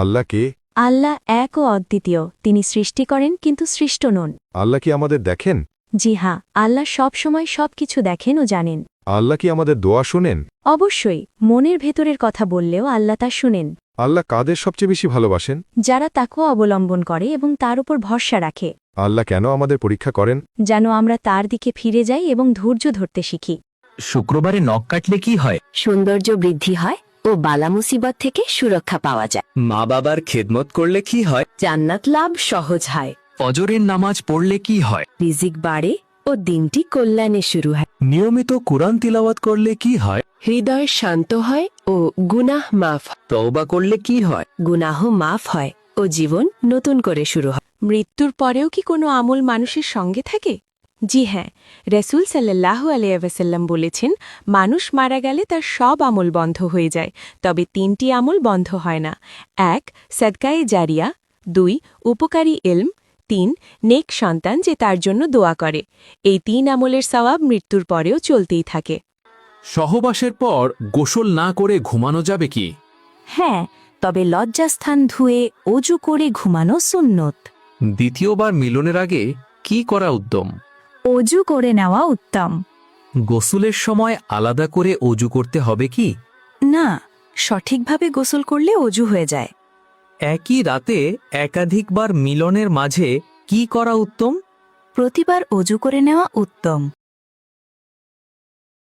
আল্লাহ কে? আল্লাহ এক ও অদ্বিতীয়, তিনি সৃষ্টি করেন কিন্তু সৃষ্ট নন। আল্লাহ কি আমাদের দেখেন? জি হ্যাঁ, আল্লাহ সব সময় সবকিছু দেখেন ও জানেন। আল্লাহ কি আমাদের দোয়া শোনেন? অবশ্যই, মনের ভেতরের কথা বললেও আল্লাহ তা শুনেন। আল্লাহ কাদের সবচেয়ে বেশি ভালোবাসেন? যারা তাকেও অবলম্বন করে এবং তার উপর ভরসা রাখে, আল্লাহ কেন আমাদের পরীক্ষা করেন? যেন আমরা তার দিকে ফিরে যাই এবং ধৈর্য ধরতে শিখি। শুক্রবারে নখ কাটলে কি হয়? সৌন্দর্য বৃদ্ধি হয় ও বালা মুসিবত থেকে সুরক্ষা পাওয়া যায়। মা বাবার খেদমত করলে কি হয়? জান্নাত লাভ সহজ হয়। ফজরের নামাজ পড়লে কি হয়? রিজিক বাড়ে ও দিনটি কল্যাণে শুরু হয়। নিয়মিত কুরআন তিলাওয়াত করলে কি হয়? হৃদয় শান্ত হয় ও গুনাহ মাফ। তওবা করলে কি হয়? গুনাহ মাফ হয় ও জীবন নতুন করে শুরু হয়। মৃত্যুর পরেও কি কোনো আমল মানুষের সঙ্গে থাকে? জি হ্যাঁ, রসুল সাল্লাল্লাহু আলাইহি ওয়াসাল্লাম বলেছেন, মানুষ মারা গেলে তার সব আমল বন্ধ হয়ে যায়, তবে 3টি আমল বন্ধ হয় না। 1. সদকায়ে জারিয়া, 2. উপকারী ইলম, 3. নেক সন্তান যে তার জন্য দোয়া করে। এই 3 আমলের সওয়াব মৃত্যুর পরেও চলতেই থাকে। সহবাসের পর গোসল না করে ঘুমানো যাবে কি? হ্যাঁ, তবে লজ্জাস্থান ধুয়ে অজু করে ঘুমানো সুন্নত। দ্বিতীয়বার মিলনের আগে কি করা উত্তম? অজু করে নেওয়া উত্তম। গোসলের সময় আলাদা করে অজু করতে হবে কি? না, সঠিকভাবে গোসল করলে অজু হয়ে যায়। একই রাতে একাধিকবার মিলনের মাঝে কি করা উত্তম? প্রতিবার অজু করে নেওয়া উত্তম।